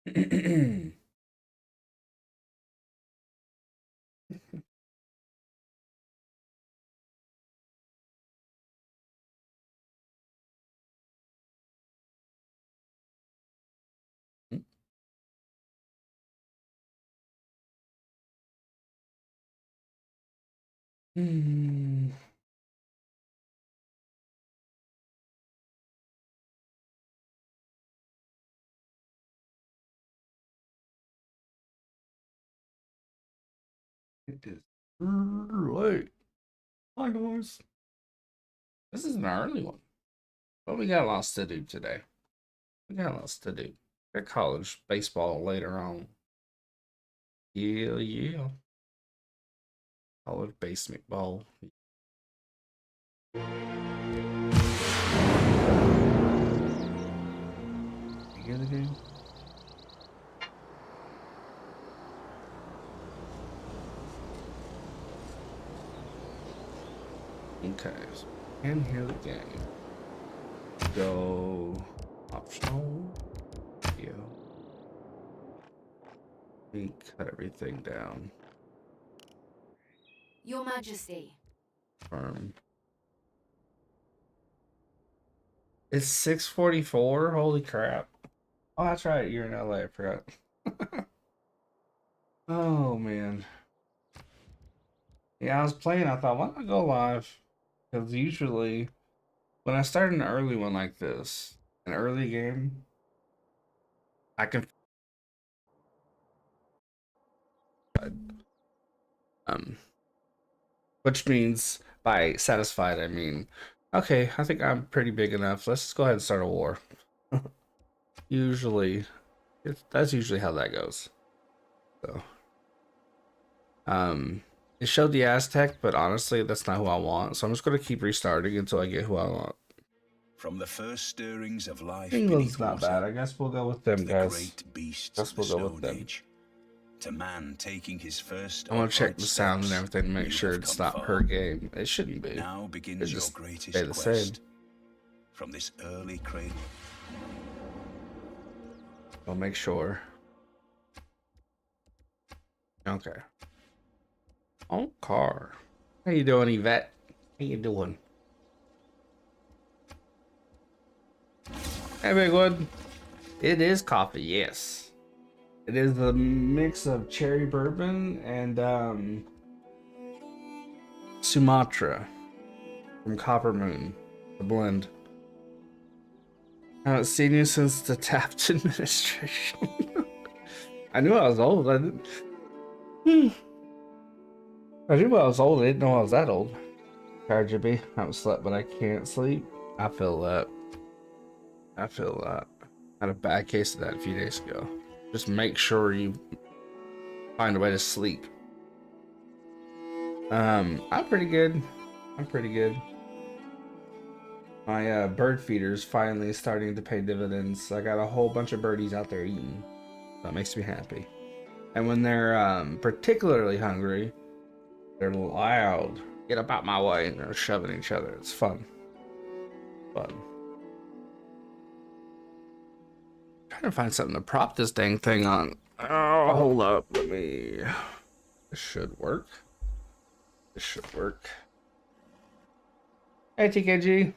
Hmm. It is late. Hi guys. This is an early one, but we got lots to do today. We got lots to do. Got college baseball later on. Yeah, yeah. College baseball. You hear the game? Okay, so can hear the game. Go optional. Yeah. Let me cut everything down. Your Majesty. Firm. It's 6:44. Holy crap. Oh, that's right. You're in LA. I forgot. Oh man. Yeah, I was playing. I thought, why not go live? Because usually when I start an early one like this, an early game, I can um which means by satisfied I mean, okay, I think I'm pretty big enough. Let's just go ahead and start a war. Usually that's usually how that goes. So it showed the Aztec, but honestly that's not who I want. So I'm just gonna keep restarting until I get who I want. From the first stirrings of life England's beneath not water, bad. I guess we'll go with to them, the guys. great beasts Guess of the we'll go with Stone them. Age, to man taking his first I'm gonna check upright the sound and steps, everything to make you sure have it's come not per far. game. It shouldn't be. Now It begins your just stay greatest the same. quest. From this early cradle. I'll make sure. Okay. Oh, car. How you doing, Yvette? How you doing? Hey, big one. It is coffee, yes. It is a mix of cherry bourbon and Sumatra from Copper Moon, the blend. I haven't seen you since the Taft administration. I knew I was old. I didn't. I knew I was old. I didn't know I was that old. Tired, Jibby. I haven't slept, but I can't sleep. I feel that. I feel that. I had a bad case of that a few days ago. Just make sure you find a way to sleep. I'm pretty good. I'm pretty good. My bird feeder's finally starting to pay dividends. I got a whole bunch of birdies out there eating. That makes me happy. And when they're particularly hungry, they're loud. Get up out my way, and they're shoving each other. It's fun. Fun. Trying to find something to prop this dang thing on. Oh, hold up. Let me. This should work. This should work. Hey, TKG.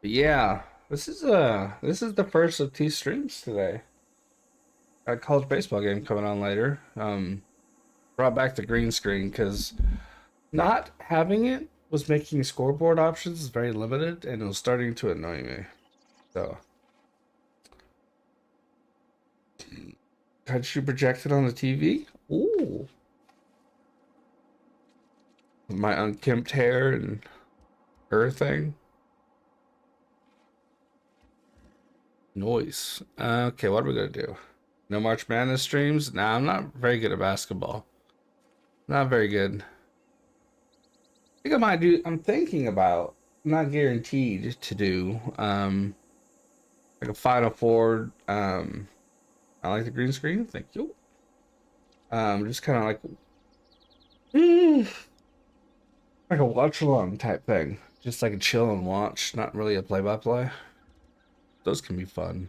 But yeah, this is the first of two streams today. Got a college baseball game coming on later. Brought back the green screen because not having it was making scoreboard options very limited, and it was starting to annoy me. So, had you projected on the TV? Ooh, my unkempt hair and everything. Noise. Okay, what are we gonna do? No March Madness streams? Nah, I'm not very good at basketball. Not very good. I think I might do. I'm thinking about. Not guaranteed to do. Like a Final Four. I like the green screen. Thank you. Just kind of like, mm, like a watch along type thing. Just like a chill and watch. Not really a play by play. Those can be fun.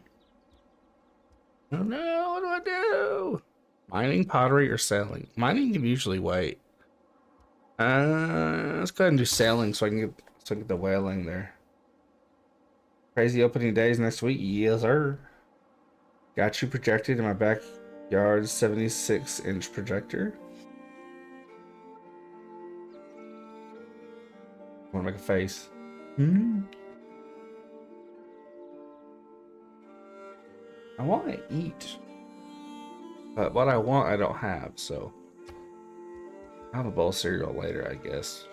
Oh no, what do I do? Mining, pottery, or sailing? Mining can usually wait. Let's go ahead and do sailing so I can get the whaling there. Crazy opening days next week. Yes, sir. Got you projected in my backyard 76-inch projector. Want to make a face? Hmm. I want to eat, but what I want I don't have. So I'll have a bowl of cereal later, I guess.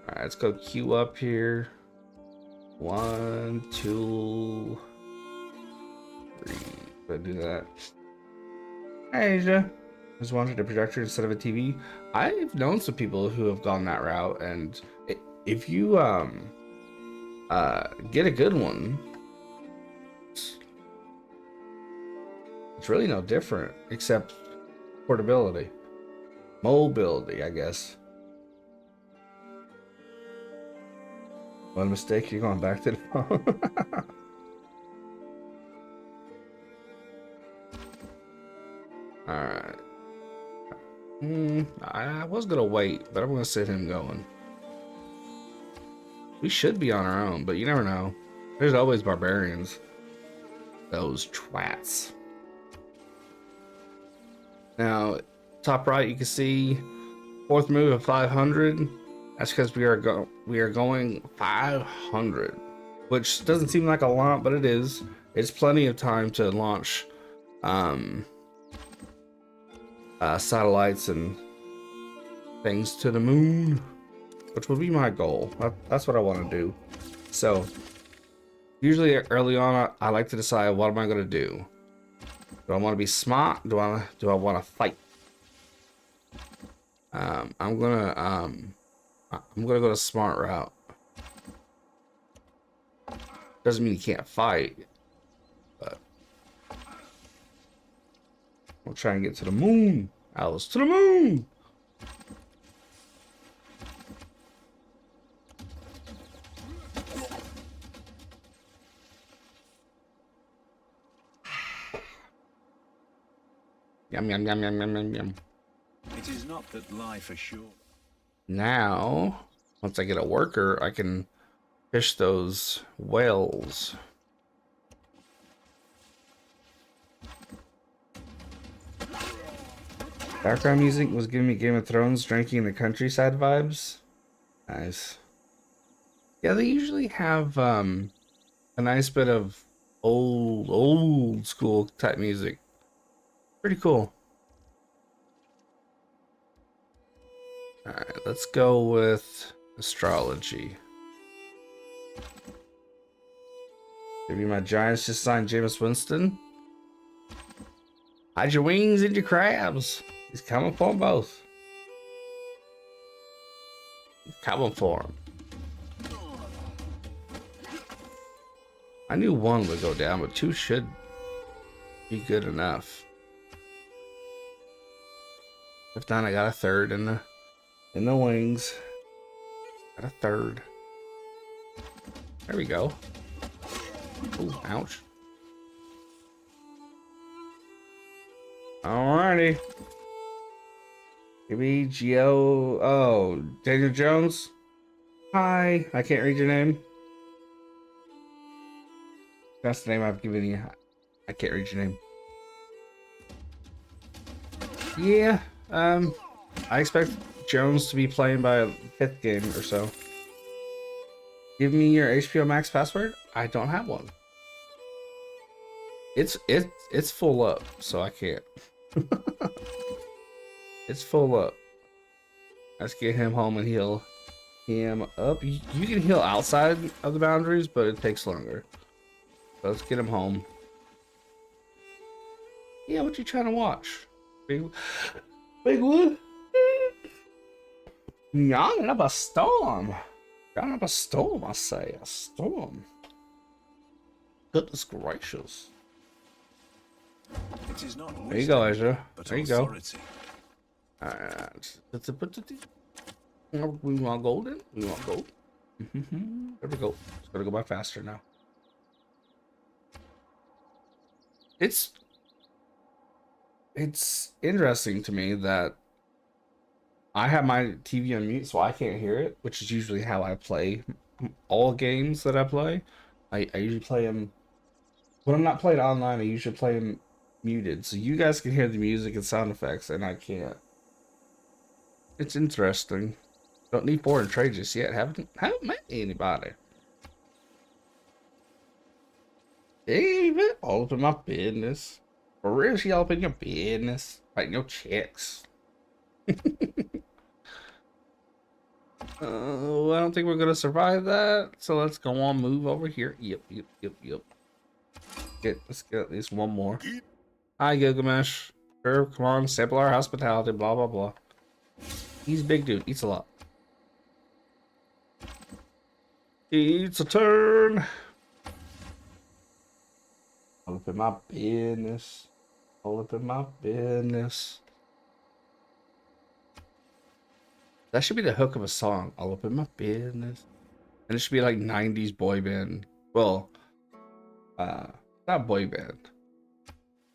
All right, let's go queue up here. 1, 2, 3. Go do that. Hey, Asia. Just wanted a projector instead of a TV. I've known some people who have gone that route, and if you get a good one, it's really no different except portability, mobility, I guess. One mistake, you're going back to the phone. All right. I was gonna wait, but I'm gonna sit him going. We should be on our own, but you never know. There's always barbarians. Those twats. Now, top right, you can see fourth move of 500. That's because we are going 500, which doesn't seem like a lot, but it is. It's plenty of time to launch satellites and things to the moon, which will be my goal. That's what I want to do. So usually early on, I like to decide, what am I going to do? Do I want to be smart? Do I want to fight? I'm gonna go the smart route. Doesn't mean you can't fight, but we'll try and get to the moon. Alice, to the moon! Yum, yum, yum, yum, yum, yum, yum. It is not that life is short. Now, once I get a worker, I can fish those whales. Background music was giving me Game of Thrones drinking in the countryside vibes. Nice. Yeah, they usually have a nice bit of old school type music. Pretty cool. Alright, let's go with astrology. Maybe my Giants just signed Jameis Winston. Hide your wings and your crabs. He's coming for them both. He's coming for them. I knew one would go down, but two should be good enough. If not, I got a third in the wings. Got a third. There we go. Ooh, ouch. Alrighty. Maybe Geo. Oh, Daniel Jones. Hi. I can't read your name. That's the name I've given you. I can't read your name. Yeah. I expect Jones to be playing by a 5th game or so. Give me your HBO Max password. I don't have one. It's full up, so I can't. It's full up. Let's get him home and heal him up. You can heal outside of the boundaries, but it takes longer. So let's get him home. Yeah, what you trying to watch? Big one? Young up a storm. Young up a storm, I say. A storm. Goodness gracious. It is not There you go, Ezra. but There you go. authority. Alright. We want golden? We want gold? There we go. It's gonna go by faster now. it's interesting to me that I have my TV on mute, so I can't hear it, which is usually how I play all games that I play. I usually play them when I'm not playing online. I usually play them muted, so you guys can hear the music and sound effects, and I can't. It's interesting. Don't need foreign trade just yet. Haven't met anybody. Even all up in my business. For real, she all up in your business. Writing your checks. I don't think we're gonna survive that. So let's go on, move over here. Yep. Let's get at least one more. Hi, Gilgamesh. Sure, come on, sample our hospitality. Blah blah blah. He's a big dude. Eats a lot. Eats a turn. All up in my business. All up in my business. That should be the hook of a song. All up in my business. And it should be like 90s boy band. Well, not boy band.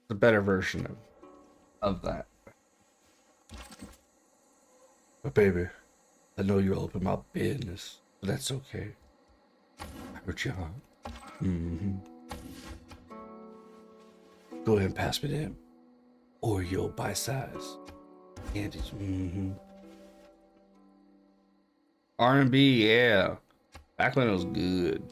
The better version of that. But baby, I know you're all up in my business. But that's okay. I hurt your heart. Go ahead and pass me them Oreo bite size candies. R&B, yeah. Back when it was good.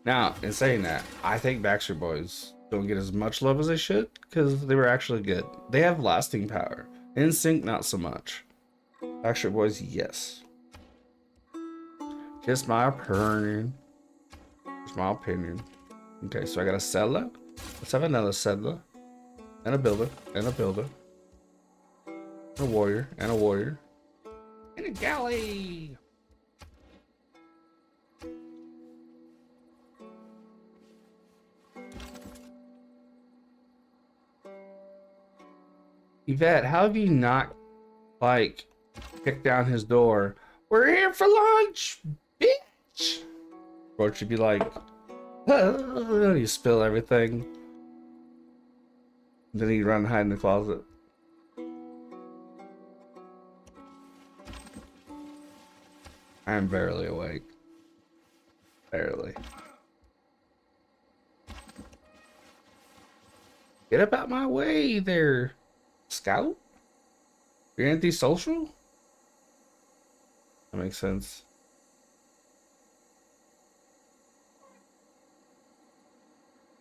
Now, in saying that, I think Backstreet Boys don't get as much love as they should because they were actually good. They have lasting power. NSYNC, not so much. Backstreet Boys, yes. Just my opinion. Just my opinion. Okay, so I got a settler. Let's have another settler. And a builder. And a builder. And a warrior. And a warrior. And a galley! Yvette, how have you not, like, kicked down his door? We're here for lunch, bitch! Or she'd be like, oh, you spill everything. Then he'd run and hide in the closet. I'm barely awake. Barely. Get up out my way there, Scout. You're antisocial? That makes sense.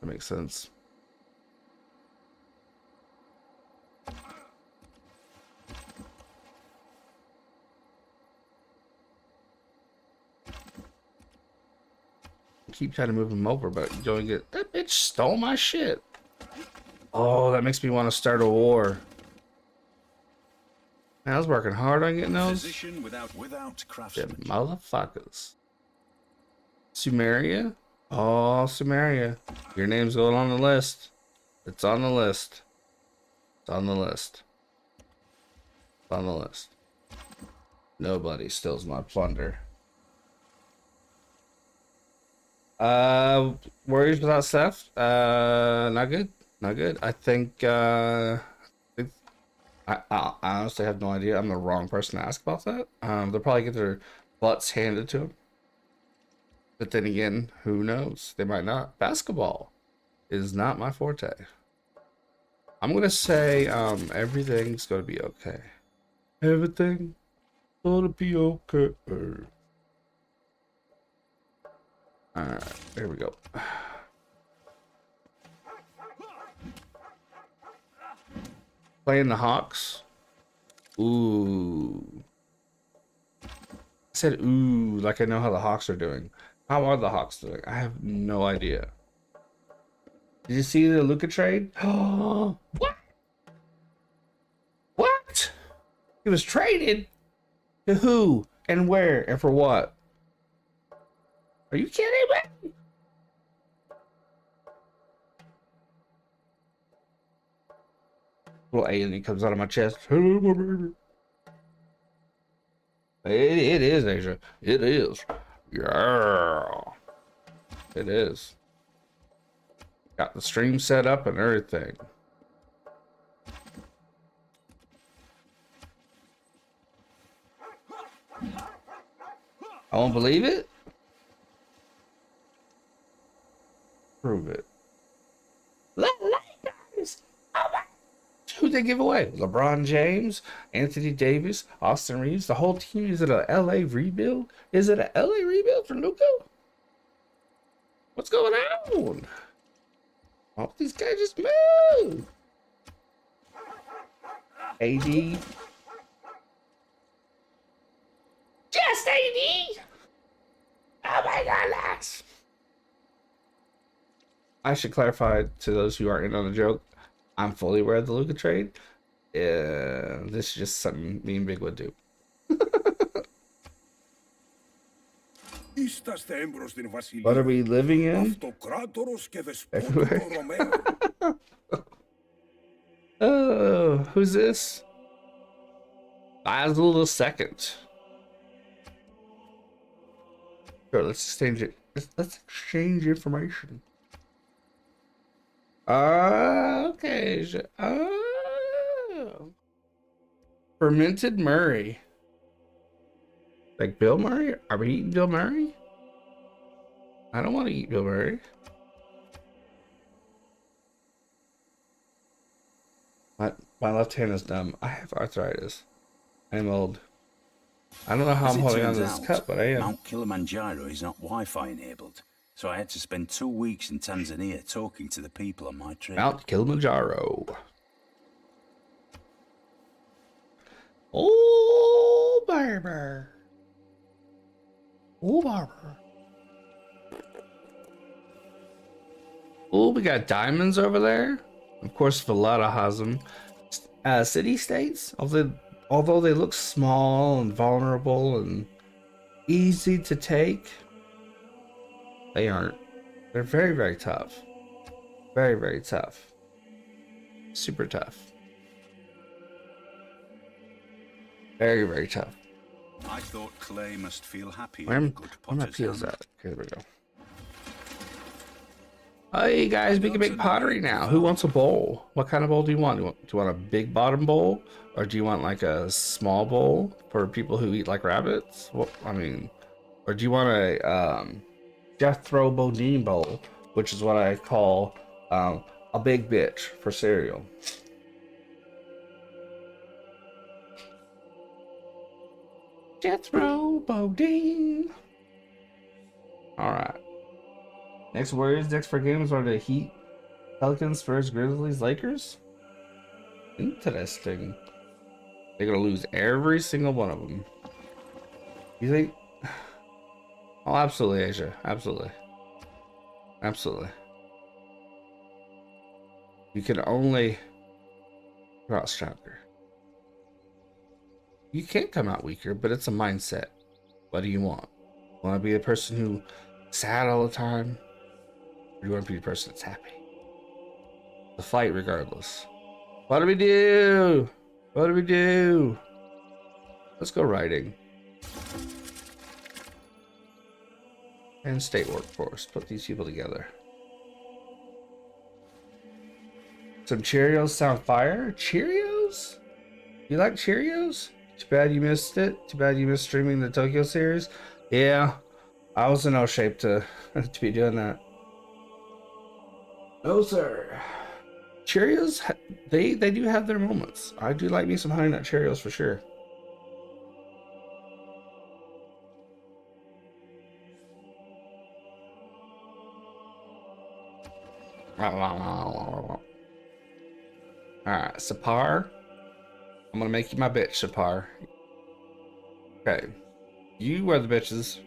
That makes sense. Keep trying to move him over, but you don't get that bitch stole my shit. Oh, that makes me want to start a war. Man, I was working hard on getting those. Without craftsmanship. Motherfuckers. Sumeria? Oh, Sumeria. Your name's going on the list. It's on the list. It's on the list. It's on the list. Nobody steals my plunder. Warriors without Seth? Not good. Not good. I think, I honestly have no idea. I'm the wrong person to ask about that. They'll probably get their butts handed to them. But then again, who knows? They might not. Basketball is not my forte. I'm gonna say everything's gonna be okay. Everything's gonna be okay. Alright, there we go. Playing the Hawks. Ooh. I said ooh, like I know how the Hawks are doing. How are the Hawks doing? I have no idea. Did you see the Luka trade? Oh, what? What? He was traded? To who? And where? And for what? Are you kidding me? Little alien comes out of my chest. Hello, my baby. It is, Asia. It is. Yeah. It is. Got the stream set up and everything. I won't believe it. Prove it. Lakers. Oh my. Who'd they give away? LeBron James, Anthony Davis, Austin Reeves. The whole team. Is it a LA rebuild? Is it a LA rebuild for Luka? What's going on? All these guys just move. AD. Just AD. Oh my goodness. I should clarify to those who aren't in on the joke. I'm fully aware of the Luka trade. This is just something me and Big would do. What are we living in? Oh, who's this? Basil II. Sure, let's exchange it. Let's exchange information. Okay. Oh. Fermented Murray. Like Bill Murray? Are we eating Bill Murray? I don't want to eat Bill Murray. My left hand is numb. I have arthritis. I'm old. I don't know how I'm holding on to this cup, but I am. Mount Kilimanjaro is not Wi-Fi enabled, so I had to spend 2 weeks in Tanzania talking to the people on my trip. Mount Kilimanjaro. Oh, barber. Oh, barber. Oh, we got diamonds over there. Of course, Valletta has them. City-states, although they look small and vulnerable and easy to take, they aren't. They're very, very tough. Very, very tough. Super tough. Very, very tough. I thought Clay must feel happy. Where my peels at? Here we go. Hey guys, we can make pottery now. Who wants a bowl? What kind of bowl do you want? Do you want a big bottom bowl? Or do you want like a small bowl for people who eat like rabbits? Well, I mean, or do you want a Jethro Bodine bowl, which is what I call a big bitch for cereal. Jethro Bodine. Alright. Next Warriors, next 4 games are the Heat, Pelicans, Spurs, Grizzlies, Lakers. Interesting. They're gonna lose every single one of them. You think? Oh, absolutely, Asia. Absolutely. Absolutely. You can only come out stronger. You can't come out weaker, but it's a mindset. What do you want? Want to be a person who's sad all the time? Or do you want to be the person that's happy? The fight regardless. What do we do? What do we do? Let's go writing. And state workforce. Put these people together. Some Cheerios sound fire? Cheerios? You like Cheerios? Too bad you missed it. Too bad you missed streaming the Tokyo series. Yeah, I was in no shape to be doing that. No, sir. Cheerios, they do have their moments. I do like me some Honey Nut Cheerios for sure. Alright, Sapar. I'm gonna make you my bitch, Sapar. Okay. You are the bitches.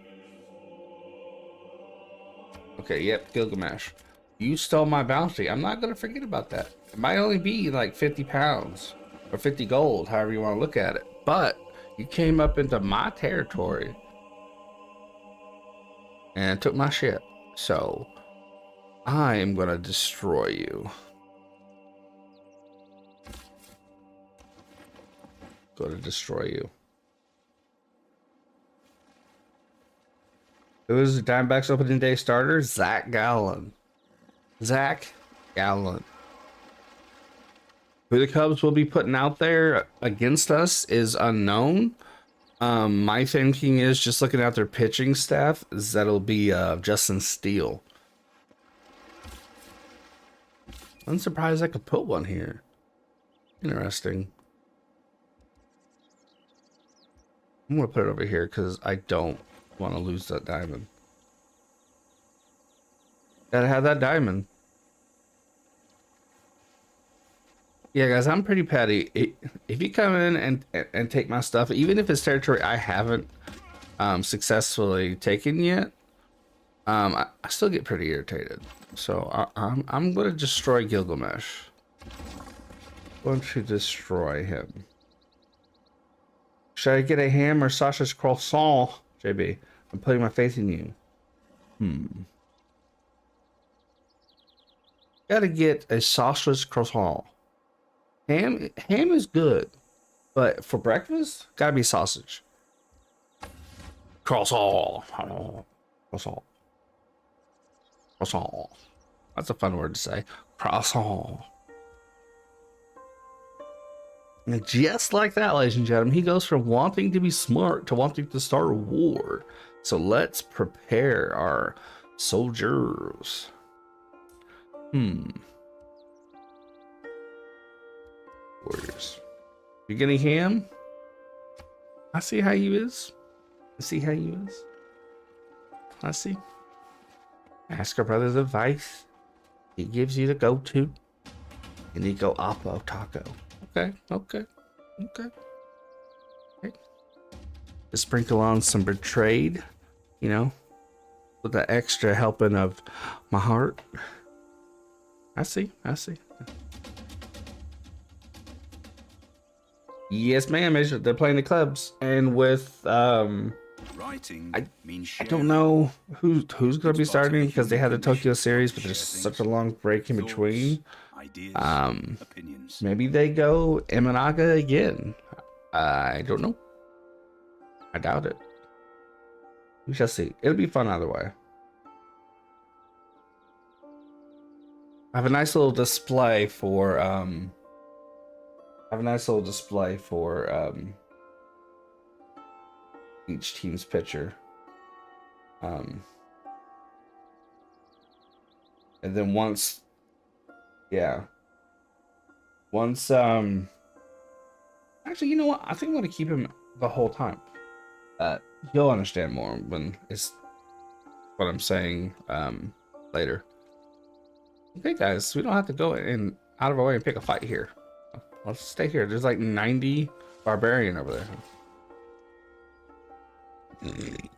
Okay, yep, Gilgamesh. You stole my bounty. I'm not gonna forget about that. It might only be like 50 pounds or 50 gold, however you want to look at it. But you came up into my territory and took my ship. So I am gonna destroy you. Gonna destroy you. Who is the Diamondbacks opening day starter? Zach Gallen. Zach, Gallant. Who the Cubs will be putting out there against us is unknown. My thinking is, just looking at their pitching staff, is that it'll be Justin Steele. I'm surprised I could put one here. Interesting. I'm gonna put it over here because I don't want to lose that diamond. Gotta have that diamond. Yeah, guys, I'm pretty petty. If you come in and take my stuff, even if it's territory I haven't successfully taken yet, I still get pretty irritated. So I'm going to destroy Gilgamesh. Going to destroy him. Should I get a ham or sausage croissant, JB? I'm putting my faith in you. Gotta get a sausage croissant. Ham is good, but for breakfast, gotta be sausage. Croissant. Croissant. Croissant. That's a fun word to say. Croissant. And just like that, ladies and gentlemen, he goes from wanting to be smart to wanting to start a war. So let's prepare our soldiers. Warriors. You getting ham? I see how you is. I see how you is. I see. Ask our brother's advice. He gives you the go-to. And you go Oppo Taco. Okay. Just sprinkle on some betrayed, you know, with the extra helping of my heart. I see. Yes, ma'am. They're playing the Cubs, and with Writing means I don't know who's going to be starting because they had the Tokyo series, but there's such a long break in between. Maybe they go Imanaga again. I don't know. I doubt it. We shall see. It'll be fun either way. I have a nice little display for each team's pitcher. And then once actually, you know what? I think I'm gonna keep him the whole time. You'll understand more when it's what I'm saying later. Okay, guys, we don't have to go in out of our way and pick a fight here. Let's stay here. There's like 90 barbarian over there.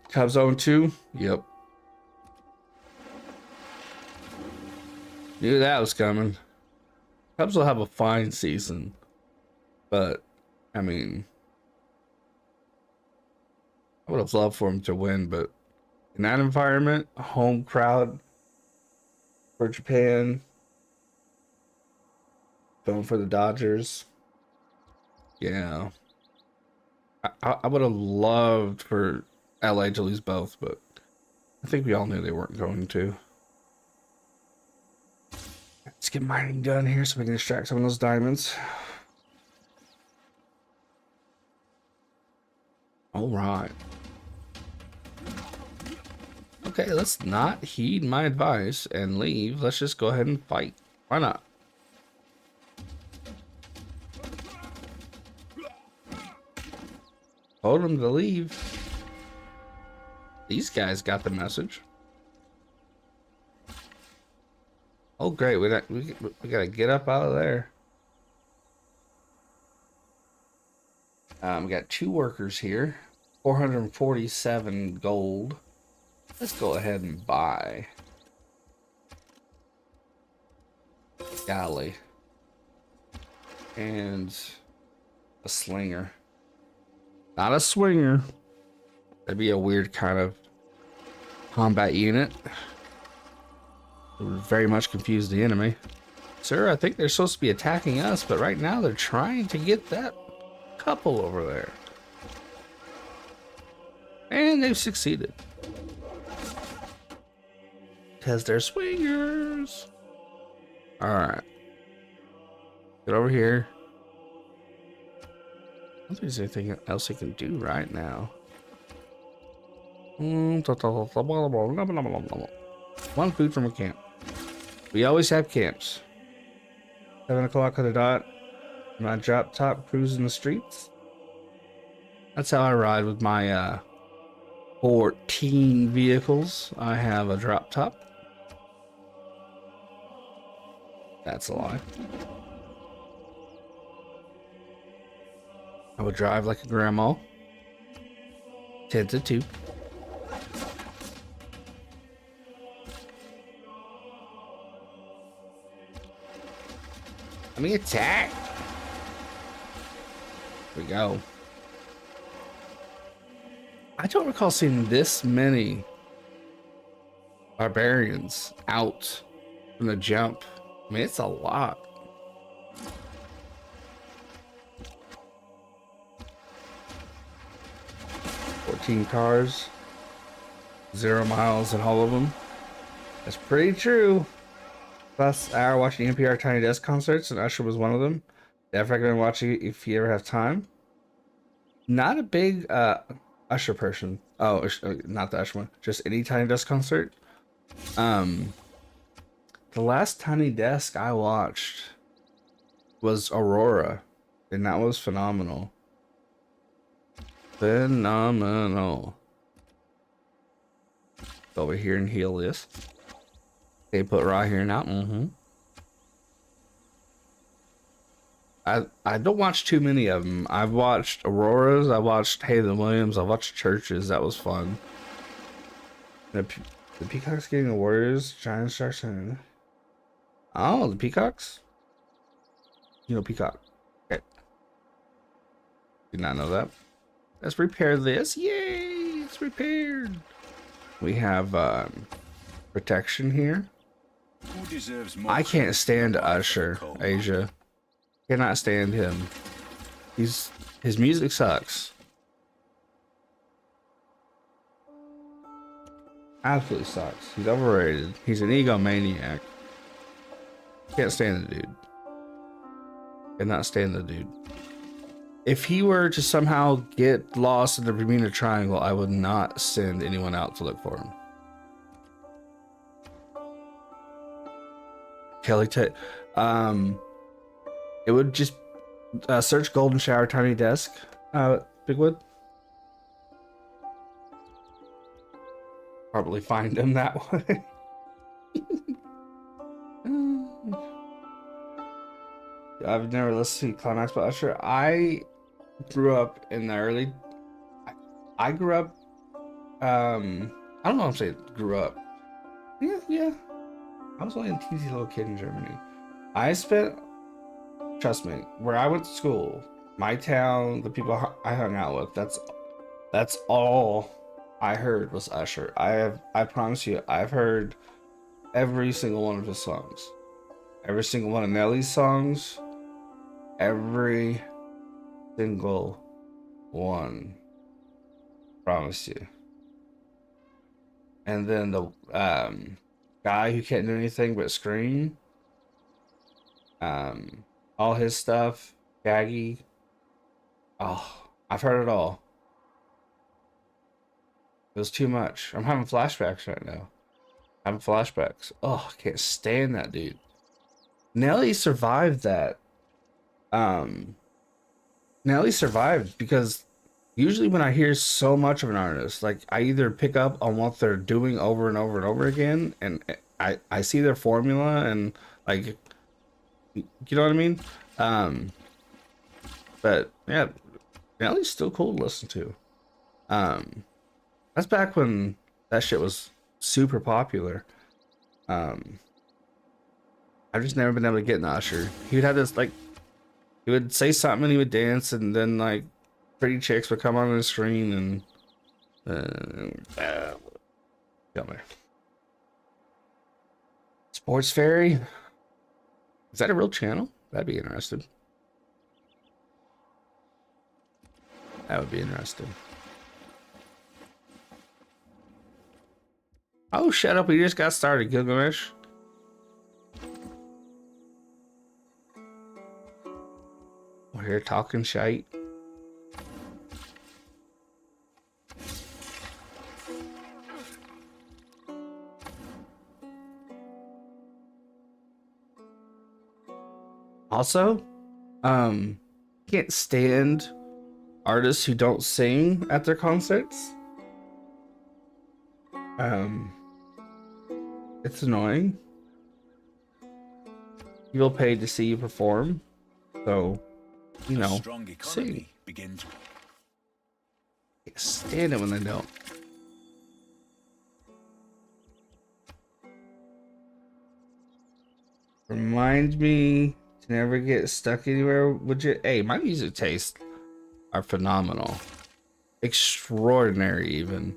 Cubs 0-2. Yep. Knew that was coming. Cubs will have a fine season, but I mean, I would have loved for them to win, but in that environment, a home crowd for Japan, going for the Dodgers. Yeah. I would have loved for LA to lose both, but I think we all knew they weren't going to. Let's get mining done here so we can extract some of those diamonds. All right. Okay, let's not heed my advice and leave. Let's just go ahead and fight. Why not? Told them to leave. These guys got the message. Oh, great. We gotta get up out of there. We got 2 workers here. 447 gold. Let's go ahead and buy. Galley. And a slinger. Not a swinger. That'd be a weird kind of combat unit. It would very much confuse the enemy. Sir, I think they're supposed to be attacking us, but right now they're trying to get that couple over there. And they've succeeded. Because they're swingers. All right. Get over here. I don't think there's anything else he can do right now. One food from a camp. We always have camps. 7 o'clock on the dot. My drop top cruising the streets. That's how I ride with my 14 vehicles. I have a drop top. That's a lie. I would drive like a grandma. 10 to 2. Let me attack. Here we go. I don't recall seeing this many barbarians out from the jump. I mean, it's a lot. Cars, 0 miles in all of them. That's pretty true. Last hour watching NPR Tiny Desk concerts, and Usher was one of them. Definitely recommend watching it if you ever have time. Not a big Usher person. Oh, not the Usher one. Just any Tiny Desk concert. The last Tiny Desk I watched was Aurora, and that was phenomenal. Phenomenal. Go over here and heal this. Okay, put right here now. I don't watch too many of them. I've watched Auroras. I watched Hayden Williams. I watched Churches. That was fun. The Peacocks getting the Warriors. Giant Sharks. Oh, the Peacocks. You know Peacock. Okay. Did not know that. Let's repair this. Yay! It's repaired. We have protection here. Who deserves more? I can't stand Usher, Asia. Cannot stand him. His music sucks. Absolutely sucks. He's overrated. He's an egomaniac. Can't stand the dude. Cannot stand the dude. If he were to somehow get lost in the Bermuda Triangle, I would not send anyone out to look for him. Kelly Tate. It would just search Golden Shower Tiny Desk. Bigwood. Probably find him that way. I've never listened to Climax by Usher. I grew up in the early. I grew up. I don't know if I'm saying grew up. Yeah. I was only a teensy little kid in Germany. I spent, trust me, where I went to school, my town, the people I hung out with. That's all I heard was Usher. I promise you, I've heard every single one of his songs, every single one of Nelly's songs, every single one. Promise you. And then the guy who can't do anything but scream. All his stuff, Gaggy. Oh, I've heard it all. It was too much. I'm having flashbacks right now. Having flashbacks. Oh, I can't stand that dude. Nelly survived that. Nelly survived because usually when I hear so much of an artist, like I either pick up on what they're doing over and over and over again, and I see their formula, and like, you know what I mean? But yeah, Nelly's still cool to listen to. That's back when that shit was super popular. I've just never been able to get an Usher. He would have this, like, he would say something and he would dance, and then like pretty chicks would come on the screen and got me. Sports Fairy? Is that a real channel? That'd be interesting. That would be interesting. Oh, shut up. We just got started, Gilgamesh. We're here talking shite. Also, can't stand artists who don't sing at their concerts. It's annoying. People paid to see you perform, so you know, strong sing. economy begins. Can't stand it when they don't. Remind me to never get stuck anywhere. Would you? Hey, my music tastes are phenomenal, extraordinary. Even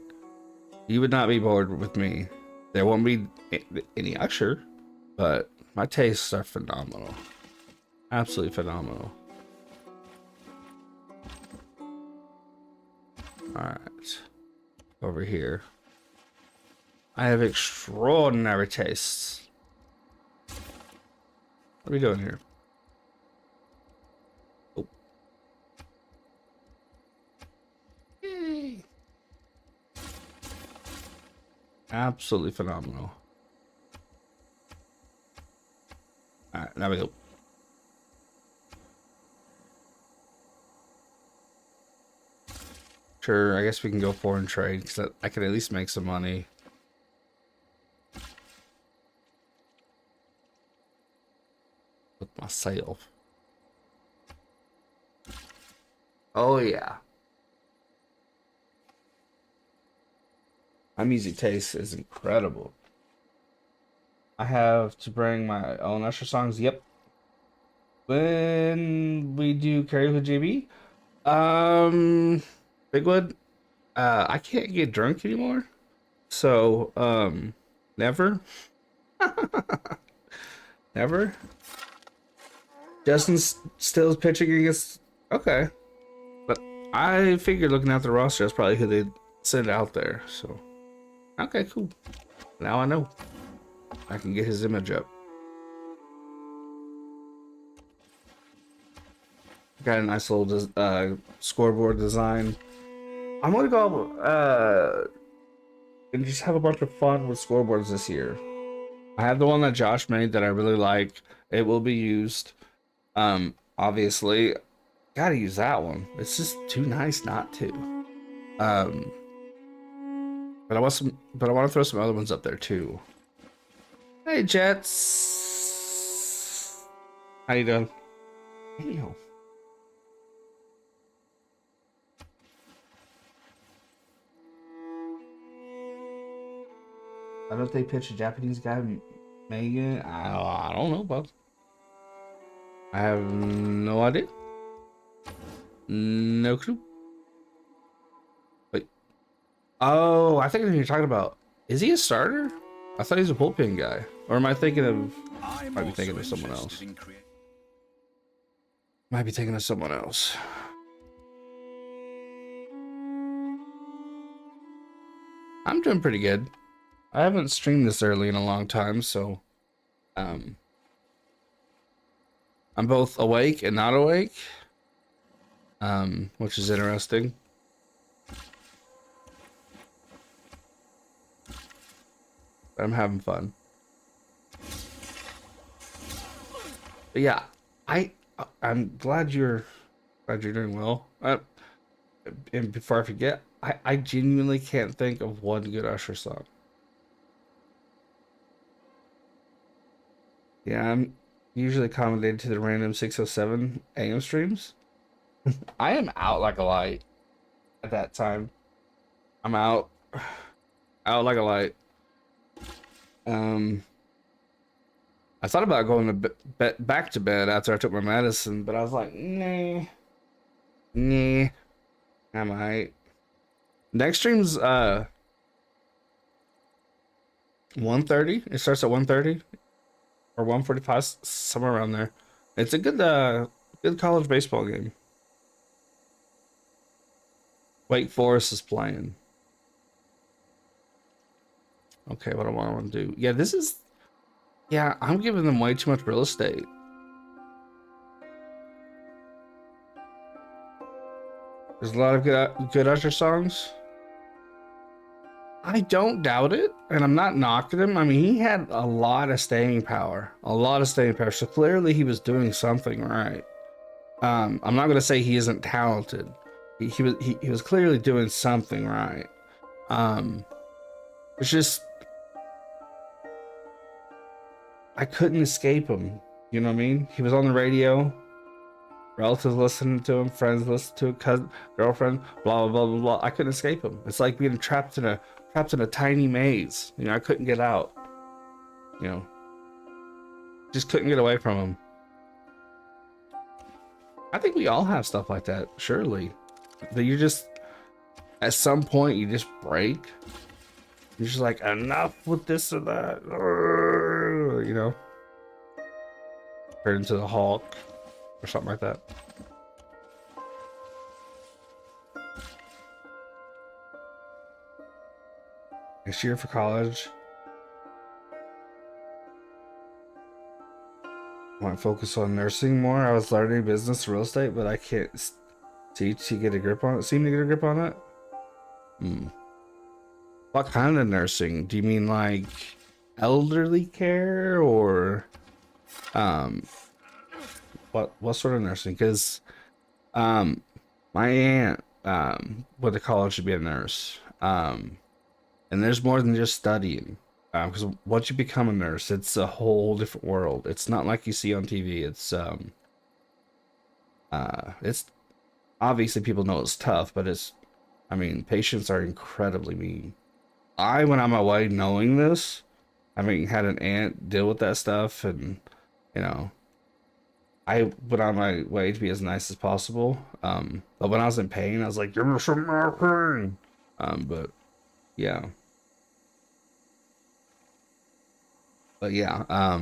you would not be bored with me. There won't be any Usher, but my tastes are phenomenal, absolutely phenomenal. All right, over here. I have extraordinary tastes. What are we doing here? Oh. Yay. Absolutely phenomenal. All right, now we go. Sure, I guess we can go foreign trade because I can at least make some money. With myself. Oh yeah. My music taste is incredible. I have to bring my own Usher songs. Yep. When we do karaoke with JB, Bigwood, I can't get drunk anymore. So, never. Never. Justin Still's pitching against. Okay. But I figured looking at the roster, that's probably who they'd send out there. So, okay, cool. Now I know. I can get his image up. Got a nice little scoreboard design. I'm gonna go and just have a bunch of fun with scoreboards this year. I have the one that Josh made that I really like. It will be used. Obviously, gotta use that one. It's just too nice not to. But I want to throw some other ones up there too. Hey Jets, how you doing? Damn. I don't know if they pitch a Japanese guy, Megan. I don't know, but I have no idea. No clue. Wait. Oh, I think I know who you're talking about. Is he a starter? I thought he was a bullpen guy. Or am I thinking of... Might be thinking of someone else. Might be thinking of someone else. I'm doing pretty good. I haven't streamed this early in a long time, so... I'm both awake and not awake. Which is interesting. But I'm having fun. But yeah, I'm glad you're doing well. And before I forget, I genuinely can't think of one good Usher song. Yeah, I'm usually accommodated to the random 6:07 AM streams. I am out like a light at that time. I'm out like a light. I thought about going to back to bed after I took my medicine, but I was like, nah, I might. Next stream's 1:30. It starts at 1:30 or 1:45, somewhere around there. It's a good college baseball game. Wake Forest is playing. Okay, what do I want to do? Yeah, this is... Yeah, I'm giving them way too much real estate. There's a lot of good Usher songs. I don't doubt it, and I'm not knocking him. I mean, he had a lot of staying power, So clearly, he was doing something right. I'm not gonna say he isn't talented. He was clearly doing something right. It's just I couldn't escape him. You know what I mean? He was on the radio. Relatives listening to him, friends listening to him, cousin, girlfriend, blah blah blah blah blah. I couldn't escape him. It's like being trapped in a tiny maze. You know, I couldn't get out. You know, just couldn't get away from him. I think we all have stuff like that, surely. That you just, at some point, you just break. You're just like, enough with this or that. You know, turn into the Hulk or something like that. Next year for college. I want to focus on nursing more. I was learning business real estate, but I can't teach to get a grip on it. Seem to get a grip on it. What kind of nursing? Do you mean like elderly care or what sort of nursing? Because my aunt went to college to be a nurse. And there's more than just studying. Because once you become a nurse, it's a whole different world. It's not like you see on TV. It's obviously people know it's tough, but I mean, patients are incredibly mean. I went on my way knowing this. I mean, had an aunt deal with that stuff, and you know, I went on my way to be as nice as possible. But when I was in pain, I was like, "Give me some more pain." But yeah. But yeah,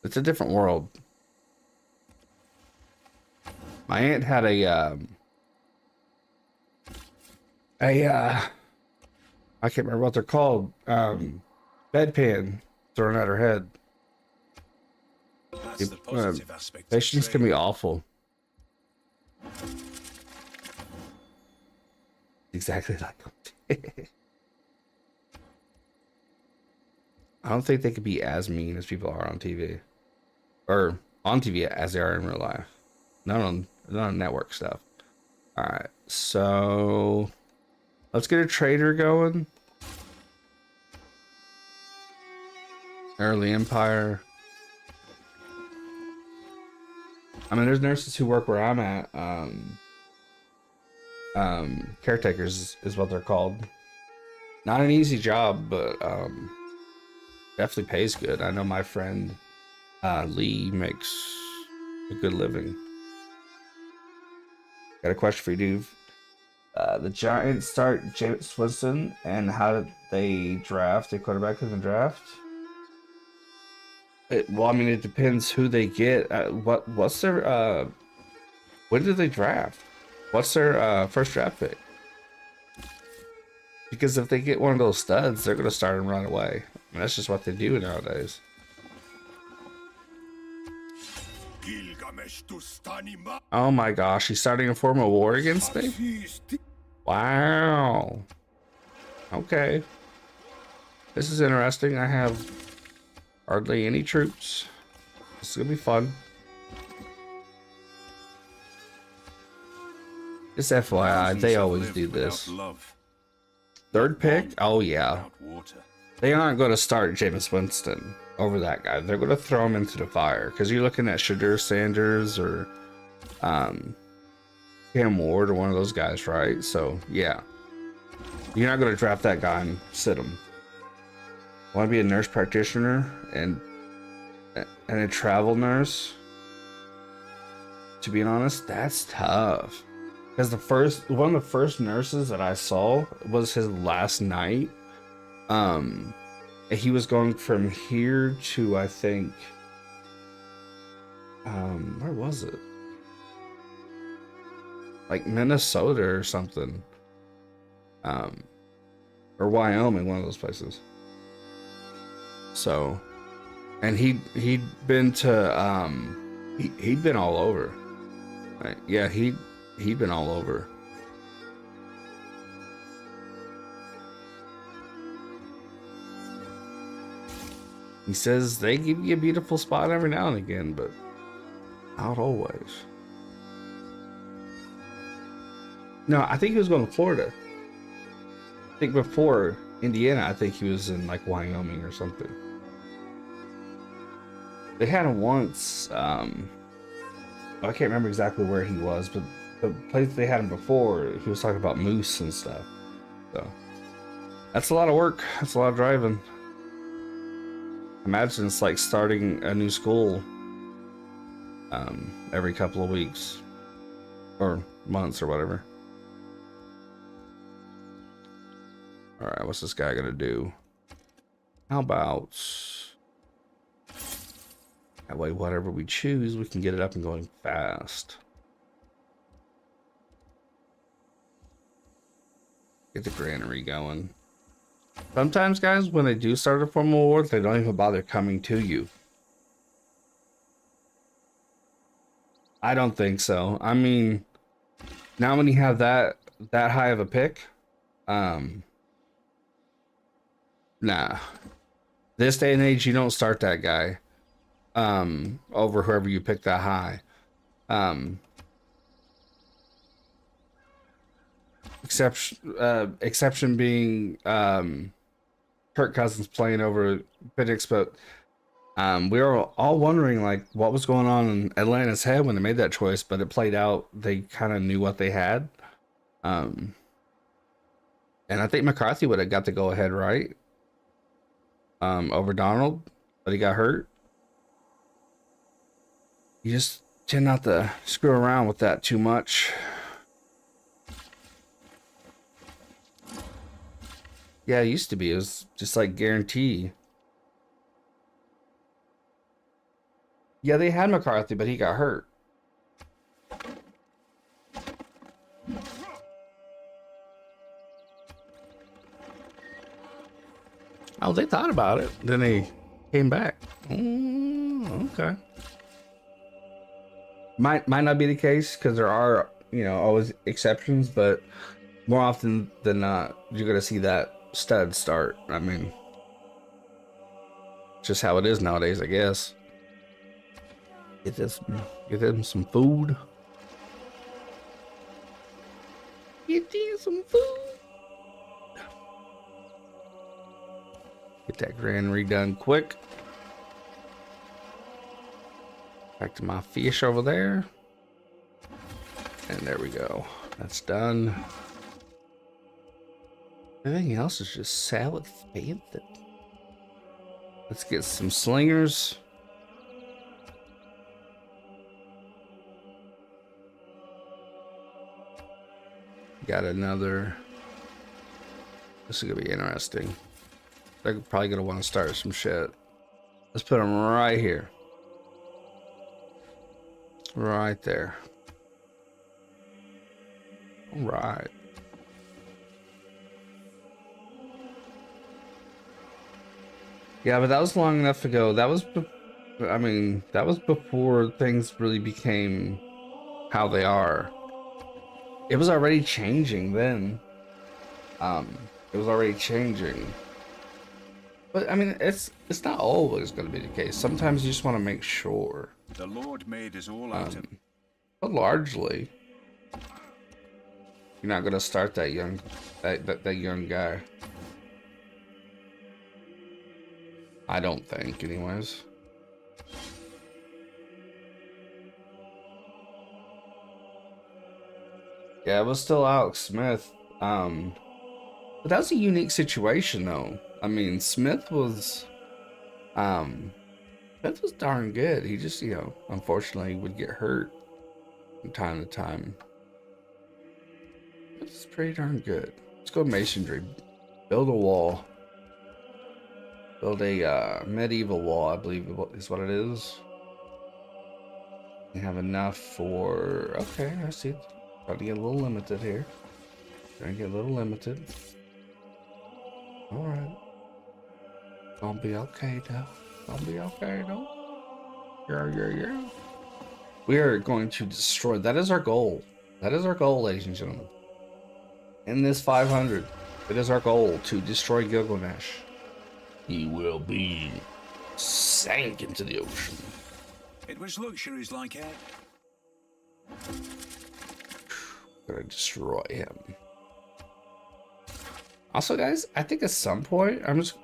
it's a different world. My aunt had a I can't remember what they're called, bedpan thrown at her head. That's the positive aspect. Patients can be awful. Exactly like I don't think they could be as mean as people are on TV, or on TV as they are in real life. Not on network stuff. All right, so let's get a trader going. Early Empire. I mean, there's nurses who work where I'm at. Caretakers is what they're called. Not an easy job, but definitely pays good. I know my friend Lee makes a good living. Got a question for you, dude. The Giants start Jameis Winston, and how did they draft a quarterback in the draft? Well, I mean, it depends who they get. What's their when did they draft? What's their first draft pick? Because if they get one of those studs, they're gonna start him right away. I mean, that's just what they do nowadays. Oh my gosh, he's starting a form of war against me? Wow. Okay. This is interesting. I have hardly any troops. This is gonna be fun. Just FYI, they always do this. Third pick? Oh yeah. They aren't going to start Jameis Winston over that guy. They're going to throw him into the fire. Because you're looking at Shadur Sanders or Cam Ward or one of those guys, right? So, yeah. You're not going to draft that guy and sit him. Want to be a nurse practitioner and a travel nurse? To be honest, that's tough. Because one of the first nurses that I saw was his last night. He was going from here to, I think, where was it? Like Minnesota or something. Or Wyoming, one of those places. So, and he'd been to, he'd been all over. Right? Yeah, he He'd been all over. He says they give you a beautiful spot every now and again, but not always. No, I think he was going to Florida. I think before Indiana, I think he was in like Wyoming or something. They had him once. I can't remember exactly where he was, but the place they had him before, he was talking about moose and stuff. So that's a lot of work. That's a lot of driving. Imagine it's like starting a new school every couple of weeks or months or whatever. All right, what's this guy gonna do? How about that way, whatever we choose, we can get it up and going fast. Get the granary going. Sometimes, guys, when they do start a formal war, they don't even bother coming to you. I don't think so. I mean, now when you have that high of a pick, nah. This day and age, you don't start that guy over whoever you pick that high. Exception being Kirk Cousins playing over Penix, but we were all wondering like what was going on in Atlanta's head when they made that choice, but it played out. They kind of knew what they had. And I think McCarthy would have got the go ahead, right? Over Donald, but he got hurt. You just tend not to screw around with that too much. Yeah, it used to be. It was just like guarantee. Yeah, they had McCarthy, but he got hurt. Oh, they thought about it. Then they came back. Okay. Might not be the case because there are, always exceptions, but more often than not, you're gonna see that stud start. I mean, just how it is nowadays, I guess. Get them some food. Get them some food. Get that granary done quick. Back to my fish over there. And there we go. That's done. Everything else is just salad fancy. Let's get some slingers. Got another. This is gonna be interesting. They're probably gonna want to start some shit. Let's put them right here. Right there. All right. Yeah, but that was long enough ago. That was, that was before things really became how they are. It was already changing then. It was already changing. But I mean, it's not always going to be the case. Sometimes you just want to make sure. The Lord made us all out of. But largely, you're not going to start that young guy. I don't think, anyways. Yeah, it was still Alex Smith. But that was a unique situation, though. I mean, Smith was darn good. He just, unfortunately would get hurt from time to time. It's pretty darn good. Let's go masonry. Build a wall. Build a medieval wall, I believe is what it is. You have enough for... Okay, I see. Trying to get a little limited here. Trying to get a little limited. Alright. Gonna be okay, though. Gonna be okay, though. Yeah. We are going to destroy... That is our goal. That is our goal, ladies and gentlemen. In this 500, it is our goal to destroy Gilgamesh. He will be sank into the ocean. It was luxuries like it. Gonna destroy him. Also, guys, I think at some point I'm just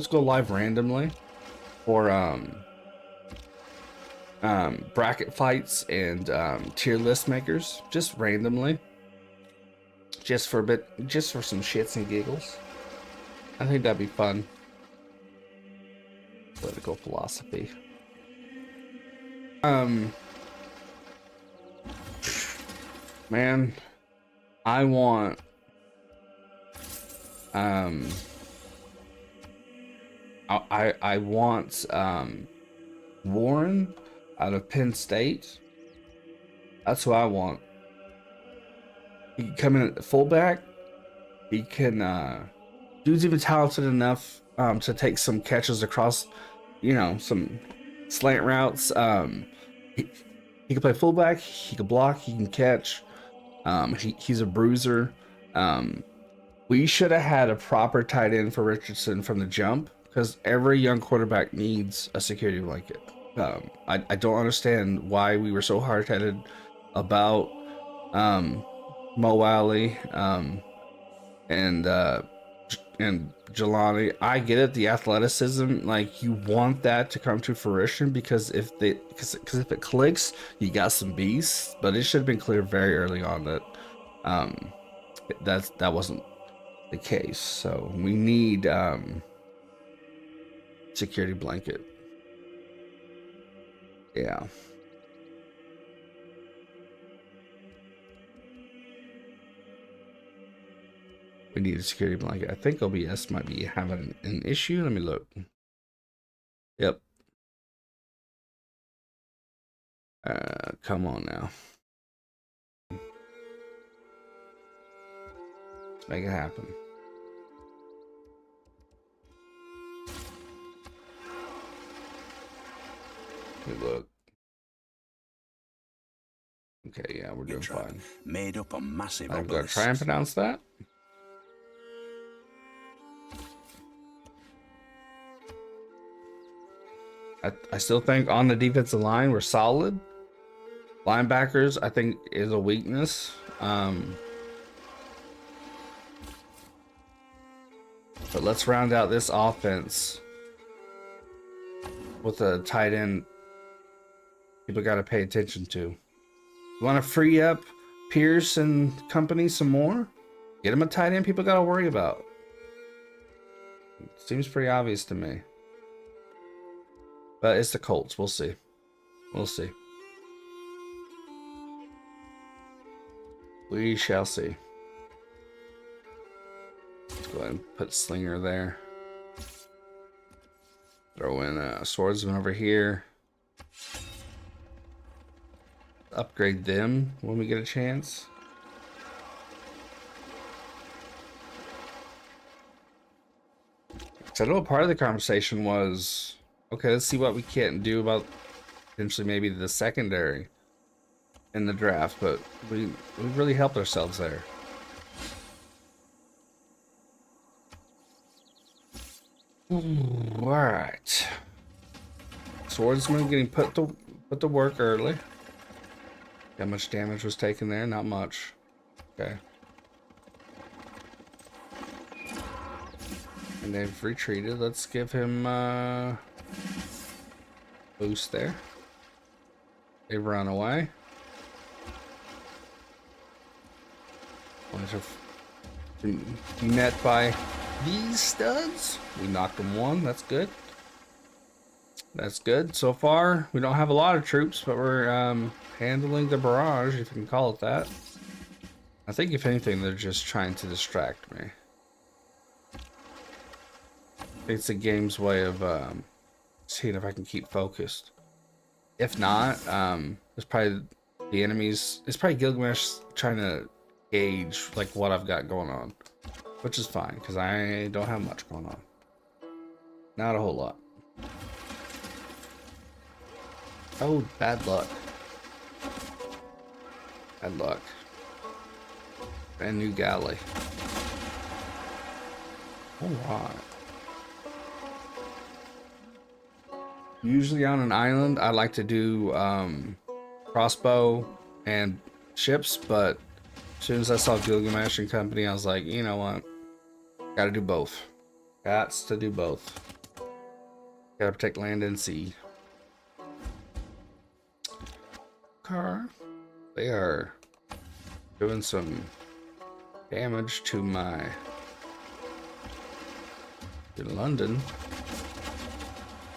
go live randomly for bracket fights and tier list makers, just randomly, just for a bit, just for some shits and giggles. I think that'd be fun. Political philosophy. Man, I want I want Warren out of Penn State. That's who I want. He can come in at fullback. He can dude's even talented enough to take some catches across, you know, some slant routes. He can play fullback, he can block, he can catch. He's a bruiser. We should have had a proper tight end for Richardson from the jump, because every young quarterback needs a security blanket. I don't understand why we were so hard-headed about Mo Alley and Jelani. I get it, the athleticism, like you want that to come to fruition, because if if it clicks, you got some beasts. But it should have been clear very early on that that wasn't the case. So we need security blanket. Yeah. We need a security blanket. I think OBS might be having an issue. Let me look. Yep. Come on now. Let's make it happen. Let me look. Okay, yeah, we're doing fine. Made up a massive I'm gonna try and pronounce that. I still think on the defensive line we're solid. Linebackers, I think, is a weakness. But let's round out this offense with a tight end people got to pay attention to. You want to free up Pierce and company some more? Get him a tight end people got to worry about. Seems pretty obvious to me. But it's the Colts. We'll see. We'll see. We shall see. Let's go ahead and put Slinger there. Throw in Swordsman over here. Upgrade them when we get a chance. So I know part of the conversation was, okay, let's see what we can do about potentially maybe the secondary in the draft, but we really helped ourselves there. All right. Swordsman getting put to work early. How much damage was taken there? Not much. Okay. And they've retreated. Let's give him boost there. They've run away. Met by these studs. We knocked them one. That's good. That's good. So far, we don't have a lot of troops, but we're handling the barrage, if you can call it that. I think, if anything, they're just trying to distract me. It's the game's way of seeing if I can keep focused. If not, it's probably the enemies. It's probably Gilgamesh trying to gauge like what I've got going on, which is fine because I don't have much going on. Not a whole lot. Oh, bad luck. Bad luck. And new galley. Alright. Usually on an island, I like to do crossbow and ships, but as soon as I saw Gilgamesh and Company, I was like, you know what? Gotta do both. Gots to do both. Gotta protect land and sea. Car. They are doing some damage to my London.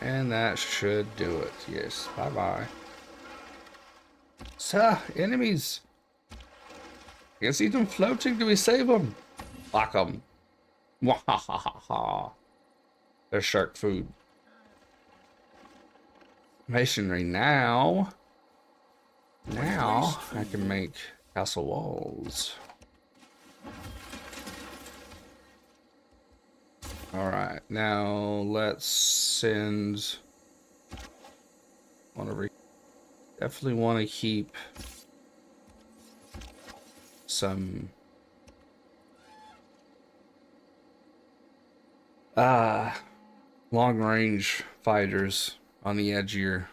And that should do it. Yes. Bye-bye. Sir, enemies. I can see them floating. Do we save them? Lock them. Wahahaha. There's shark food. Masonry now. Now I can make castle walls. Alright, now let's send one over. Definitely want to keep some long range fighters on the edge of your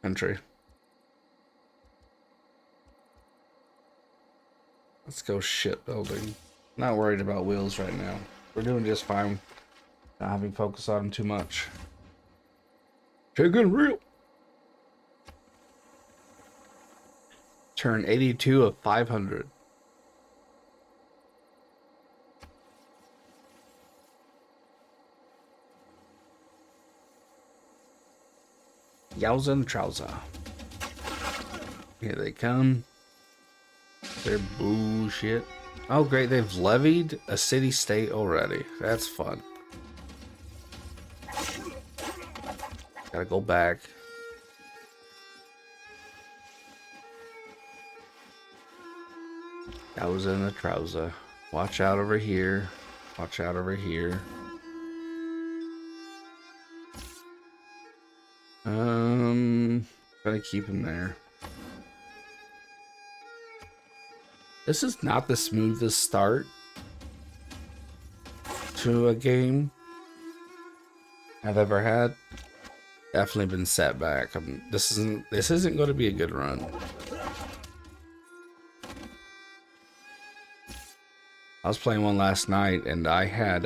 country. Let's go shipbuilding. Not worried about wheels right now. We're doing just fine. Not having focus on them too much. Chicken real. Turn 82 of 500. Yowza and trouser. Here they come. They're bullshit. Oh great, they've levied a city-state already. That's fun. Gotta go back. Yowza and the trouser. Watch out over here. Watch out over here. Gonna keep him there. This is not the smoothest start to a game I've ever had. Definitely been set back. This isn't going to be a good run. I was playing one last night and I had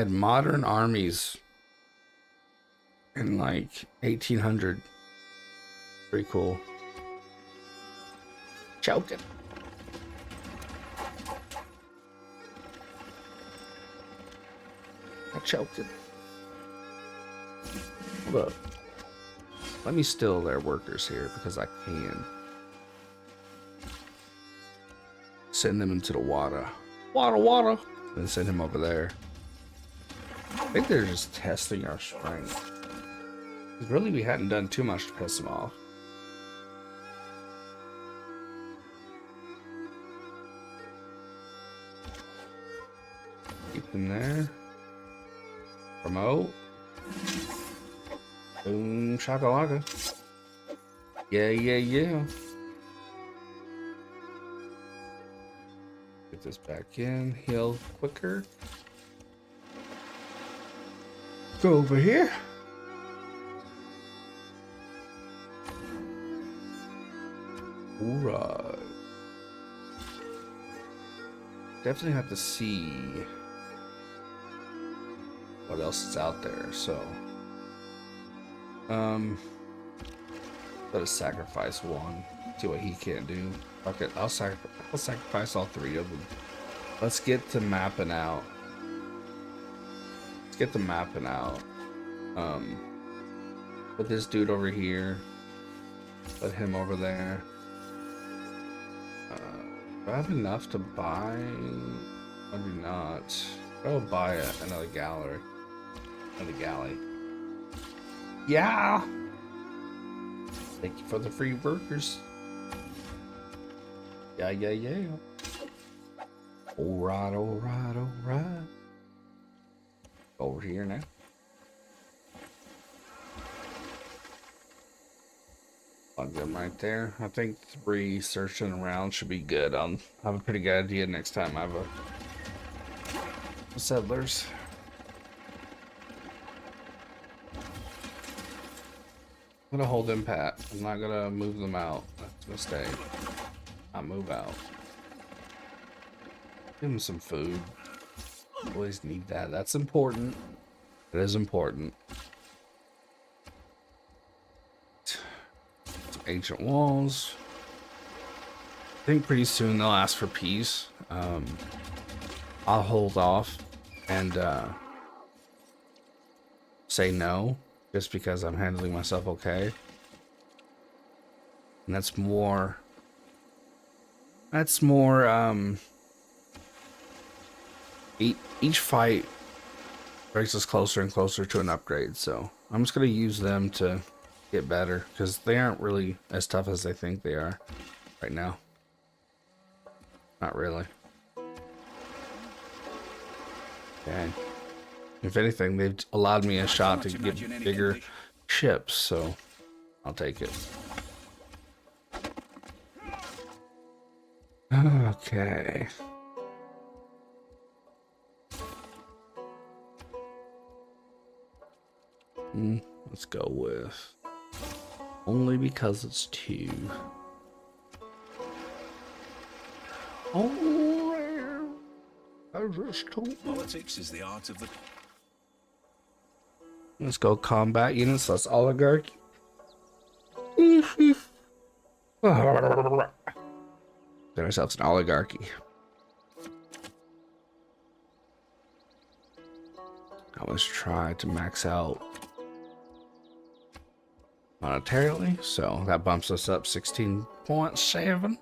modern armies in like 1800. Pretty cool. Choking. I choked it. Hold up. Let me steal their workers here because I can. Send them into the water. Water. Then send him over there. I think they're just testing our strength. Really, we hadn't done too much to piss them off. Keep them there. Promote. Boom shakalaka. Yeah. Get this back in. Heal quicker. Go over here. Alright. Definitely have to see what else is out there, so let us sacrifice one. See what he can't do. Okay, I'll sacrifice all three of them. Let's get to mapping out. Put this dude over here. Put him over there. Do I have enough to buy? I do not. I'll buy another gallery. Another galley. Yeah! Thank you for the free workers. Yeah. Alright. Over here now. sound good right there. I think 3 searching around should be good. I'll have a pretty good idea next time I have a settlers. I'm gonna hold them pat. I'm not gonna move them out. That's a mistake. I'll move out. Give them some food. Always need that. That's important. It is important. Some ancient walls. I think pretty soon they'll ask for peace. I'll hold off and say no, just because I'm handling myself okay. And that's more each fight brings us closer and closer to an upgrade, so I'm just gonna use them to get better, because they aren't really as tough as they think they are right now. Not really. Okay. If anything, they've allowed me a shot to get bigger ships, so I'll take it. Okay. Let's go with only because it's 2. Oh, I just don't. Politics is the art of the. Let's go combat units. Let's oligarchy. Get ourselves an oligarchy. I always try to max out monetarily, so that bumps us up 16.7.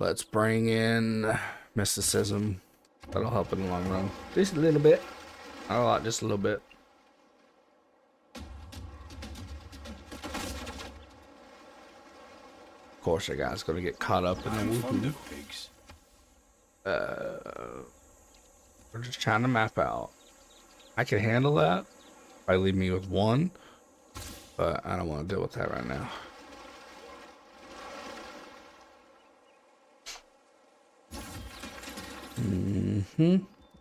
Let's bring in mysticism. That'll help in the long run. Just a little bit. Not a lot, just a little bit. Of course, our guy's gonna get caught up in the woohoo. We're just trying to map out. I can handle that. Probably leave me with 1, but I don't want to deal with that right now.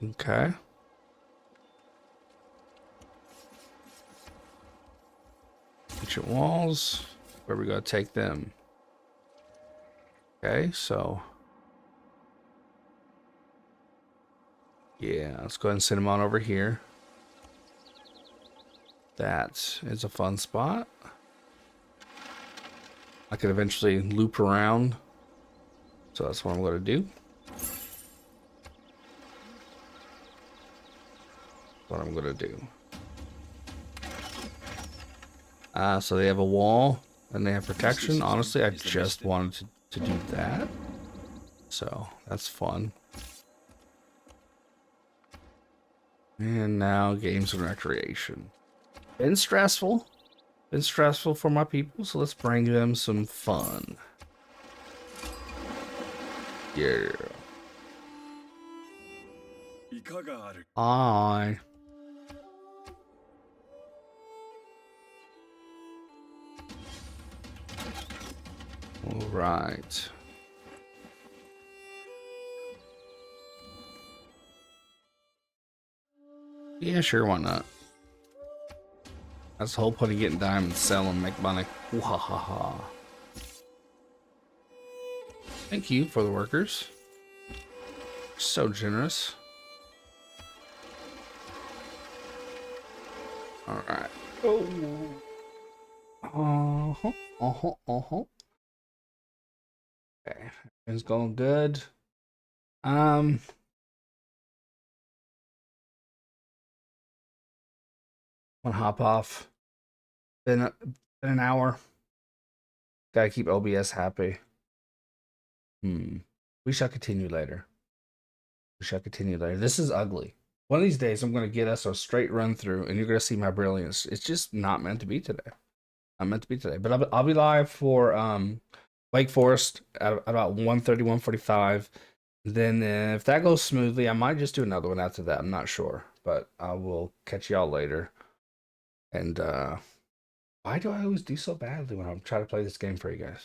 Okay. Ancient walls. Where we gotta take them? Okay, so yeah, let's go ahead and send them on over here. That is a fun spot. I could eventually loop around, so that's what I'm going to do. What I'm going to do. So they have a wall and they have protection. Honestly, I just wanted to do that, so that's fun. And now games and recreation. Been stressful for my people, so let's bring them some fun. Yeah. Hi. All right. Yeah, sure, why not? That's the whole point of getting diamonds, sell them, make money. Ooh, ha ha ha. Thank you for the workers. So generous. Alright. Oh. Okay. Everything's going good. I'm gonna hop off. Been an hour. Gotta keep OBS happy. We shall continue later. This is ugly. One of these days, I'm gonna get us a straight run through, and you're gonna see my brilliance. It's just not meant to be today. But I'll be live for Wake Forest at about 1:30, 1:45. Then if that goes smoothly, I might just do another one after that. I'm not sure, but I will catch y'all later. And Why do I always do so badly when I'm trying to play this game for you guys?